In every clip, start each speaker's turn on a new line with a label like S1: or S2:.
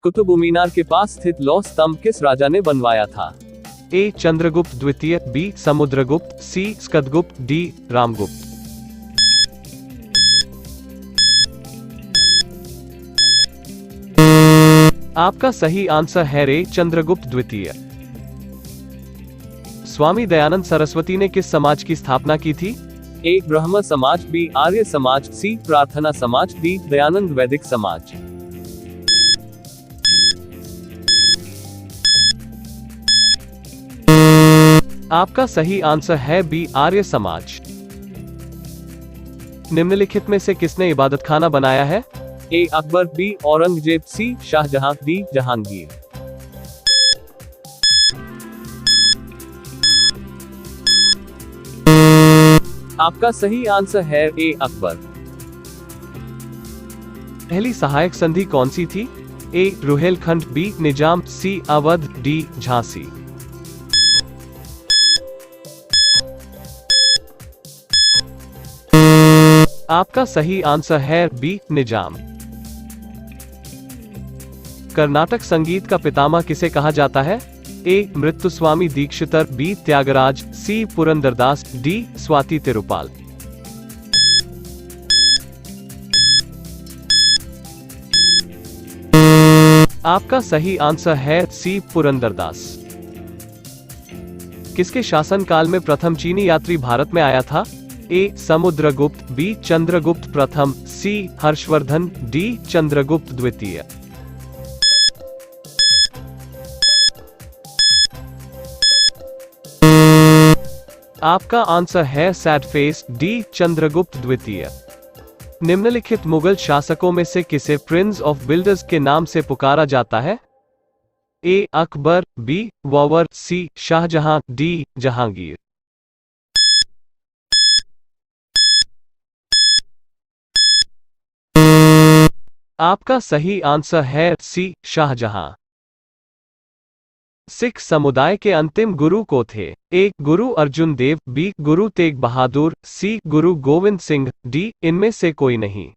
S1: कुतुब मीनार के पास स्थित लौह स्तंभ किस राजा ने बनवाया था?
S2: ए चंद्रगुप्त द्वितीय, बी समुद्रगुप्त, सी स्कंदगुप्त, डी रामगुप्त। आपका सही आंसर है रे चंद्रगुप्त द्वितीय। स्वामी दयानंद सरस्वती ने किस समाज की स्थापना की थी?
S1: ए ब्रह्म समाज, बी आर्य समाज, सी प्रार्थना समाज, डी दयानंद वैदिक समाज।
S2: आपका सही आंसर है बी आर्य समाज। निम्नलिखित में से किसने इबादत खाना बनाया है?
S1: ए अकबर, बी औरंगजेब, सी शाहजहां, डी जहांगीर। आपका सही आंसर है ए अकबर।
S2: पहली सहायक संधि कौन सी थी? ए रुहेलखंड, बी निजाम, सी अवध, डी झांसी। आपका सही आंसर है बी निजाम। कर्नाटक संगीत का पितामह किसे कहा जाता है? ए मृत्युस्वामी दीक्षितर, बी त्यागराज, सी पुरंदरदास, डी स्वाति तिरुपाल। आपका सही आंसर है सी पुरंदरदास। किसके शासनकाल में प्रथम चीनी यात्री भारत में आया था? ए समुद्रगुप्त, बी चंद्रगुप्त प्रथम, सी हर्षवर्धन, डी चंद्रगुप्त द्वितीय। आपका आंसर है सैड फेस, डी चंद्रगुप्त द्वितीय। निम्नलिखित मुगल शासकों में से किसे प्रिंस ऑफ बिल्डर्स के नाम से पुकारा जाता है? ए अकबर, बी बाबर, सी शाहजहां, डी जहांगीर। आपका सही आंसर है सी शाहजहां। सिख समुदाय के अंतिम गुरु को थे? ए गुरु अर्जुन देव, बी गुरु तेग बहादुर, सी गुरु गोविंद सिंह, डी इनमें से कोई नहीं।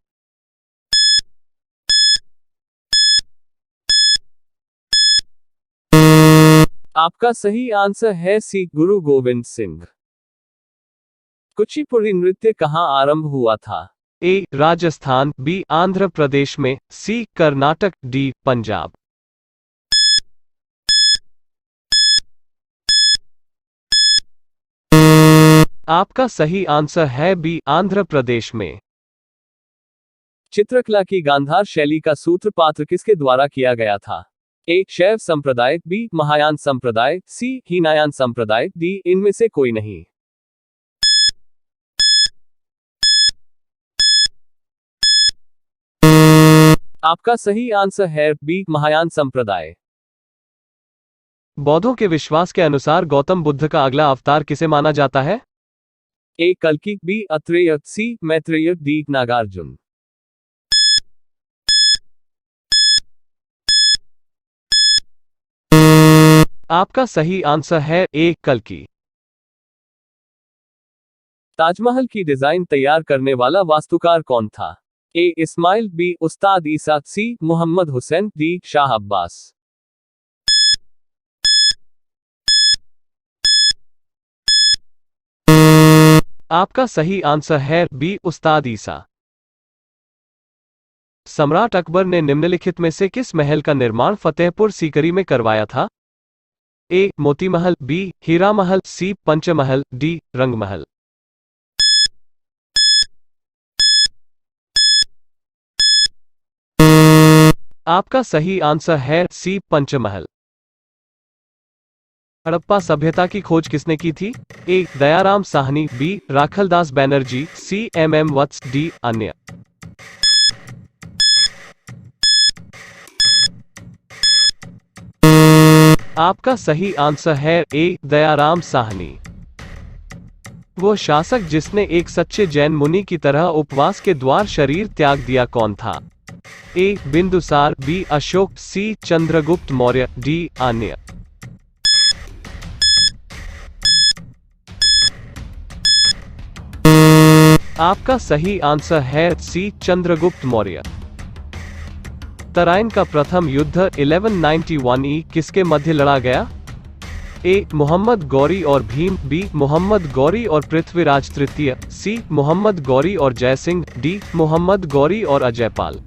S1: आपका सही आंसर है सी गुरु गोविंद सिंह। कुचिपुड़ी नृत्य कहाँ आरंभ हुआ था?
S2: ए राजस्थान, बी आंध्र प्रदेश में, सी कर्नाटक, डी पंजाब। आपका सही आंसर है बी आंध्र प्रदेश में।
S1: चित्रकला की गांधार शैली का सूत्रपात किसके द्वारा किया गया था? ए शैव संप्रदाय, बी महायान संप्रदाय, सी हीनयान संप्रदाय, डी इनमें से कोई नहीं। आपका सही आंसर है बी महायान संप्रदाय।
S2: बौद्धों के विश्वास के अनुसार गौतम बुद्ध का अगला अवतार किसे माना जाता है?
S1: ए कल्कि, बी अत्रेय, सी मैत्रेय, डी नागार्जुन।
S2: आपका सही आंसर है ए कल्कि।
S1: ताजमहल की डिजाइन तैयार करने वाला वास्तुकार कौन था? ए इस्माइल, बी उस्ताद ईसा, सी मोहम्मद हुसैन, डी शाह अब्बास।
S2: आपका सही आंसर है बी उस्ताद ईसा। सम्राट अकबर ने निम्नलिखित में से किस महल का निर्माण फतेहपुर सीकरी में करवाया था? ए मोती महल, बी हीरा महल, सी पंचमहल, डी रंगमहल। आपका सही आंसर है सी पंचमहल। हड़प्पा सभ्यता की खोज किसने की थी? A Dayaram Sahni, B Rakhaldas Banerjee, C M Vats, D अन्य। आपका सही आंसर है ए दयाराम साहनी। वो शासक जिसने एक सच्चे जैन मुनि की तरह उपवास के द्वार शरीर त्याग दिया कौन था? ए बिंदुसार, बी अशोक, सी चंद्रगुप्त मौर्य, डी अन्य। आपका सही आंसर है सी चंद्रगुप्त मौर्य। तराइन का प्रथम युद्ध 1191 ई किसके मध्य लड़ा गया? ए. मोहम्मद गौरी और भीम, बी. मोहम्मद गौरी और पृथ्वीराज तृतीय, सी. मोहम्मद गौरी और जयसिंह, डी. मोहम्मद गौरी और अजयपाल।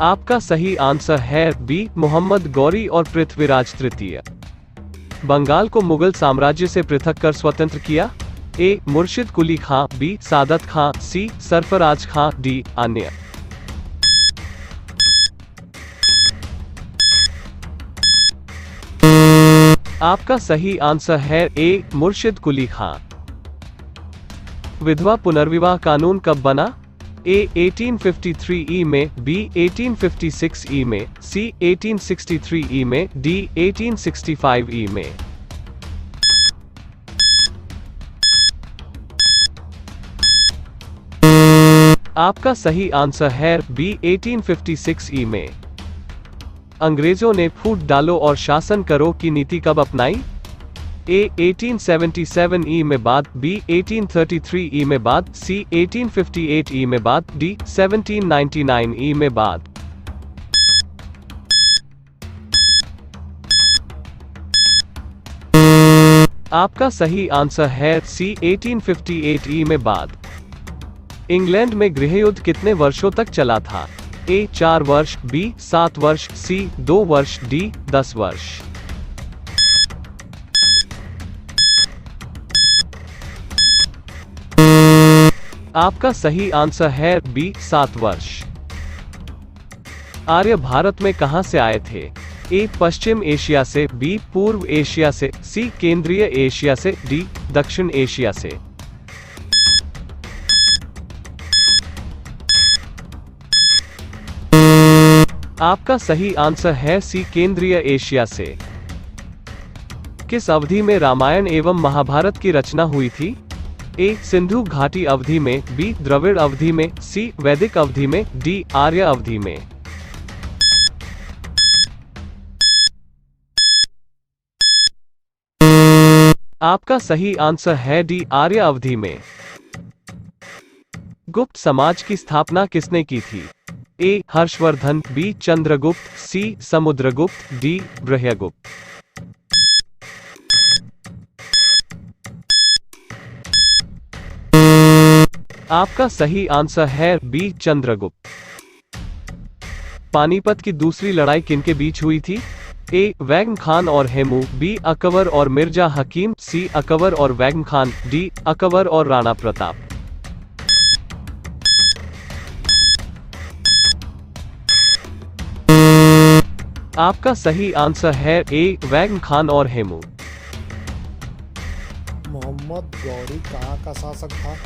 S2: आपका सही आंसर है बी. मोहम्मद गौरी और पृथ्वीराज तृतीय। बंगाल को मुगल साम्राज्य से पृथक कर स्वतंत्र किया? ए. मुर्शिद कुली खां, बी. सादत खां, सी. सरफराज खां, डी. अन्य। आपका सही आंसर है ए. मुर्शिद कुली खां। विधवा पुनर्विवाह कानून कब बना? ए. 1853 ई में, बी. 1856 ई में, सी. 1863 ई में, डी. 1865 ई में। आपका सही आंसर है बी. 1856 ई में। अंग्रेजों ने फूट डालो और शासन करो की नीति कब अपनाई? ए. 1877 ई में बाद, बी. 1833 ई में बाद, सी. 1858 ई में बाद, डी. 1799 ई में बाद। आपका सही आंसर है सी. 1858 ई में बाद। इंग्लैंड में गृहयुद्ध कितने वर्षों तक चला था? ए. 4 वर्ष, बी. 7 वर्ष, सी. 2 वर्ष, डी. 10 वर्ष। आपका सही आंसर है बी. 7 वर्ष। आर्य भारत में कहां से आए थे? ए. पश्चिम एशिया से, बी. पूर्व एशिया से, सी. केंद्रीय एशिया से, डी. दक्षिण एशिया से। आपका सही आंसर है सी. केंद्रीय एशिया से। किस अवधि में रामायण एवं महाभारत की रचना हुई थी? ए. सिंधु घाटी अवधि में, बी. द्रविड़ अवधि में, सी. वैदिक अवधि में, डी. आर्य अवधि में। आपका सही आंसर है डी. आर्य अवधि में। गुप्त समाज की स्थापना किसने की थी? ए. हर्षवर्धन, बी. चंद्रगुप्त, सी. समुद्रगुप्त, डी. ब्रह्यगुप्त। आपका सही आंसर है बी. चंद्रगुप्त। पानीपत की दूसरी लड़ाई किनके बीच हुई थी? ए. वैगम खान और हेमू, बी. अकबर और मिर्जा हकीम, सी. अकबर और वैगम खान, डी. अकबर और राणा प्रताप। आपका सही आंसर है ए. वैगम खान और हेमू।
S3: मोहम्मद गौरी कहाँ का शासक था?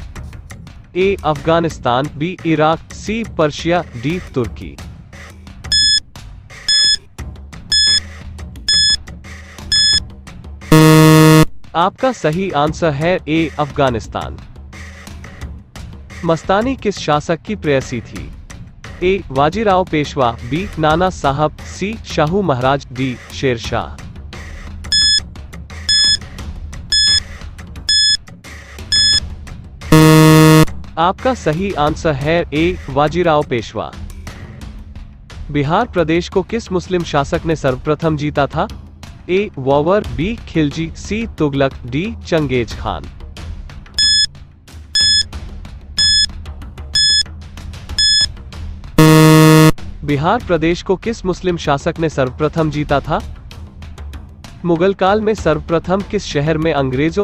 S2: A. Afghanistan, B. Iraq, C. Persia, D. Turkey. आपका सही आंसर है ए. अफगानिस्तान। मस्तानी किस शासक की प्रेयसी थी? ए. बाजीराव पेशवा, बी. नाना साहब, सी. शाहू महाराज, डी. शेरशाह। आपका सही आंसर है ए. बाजीराव पेशवा। बिहार प्रदेश को किस मुस्लिम शासक ने सर्वप्रथम जीता था? ए. बाबर, बी. खिलजी, सी. Tughlaq, D. Genghis Khan. Bihar प्रदेश को किस मुस्लिम शासक ने सर्वप्रथम जीता था? मुगल काल में सर्वप्रथम किस शहर में अंग्रेजों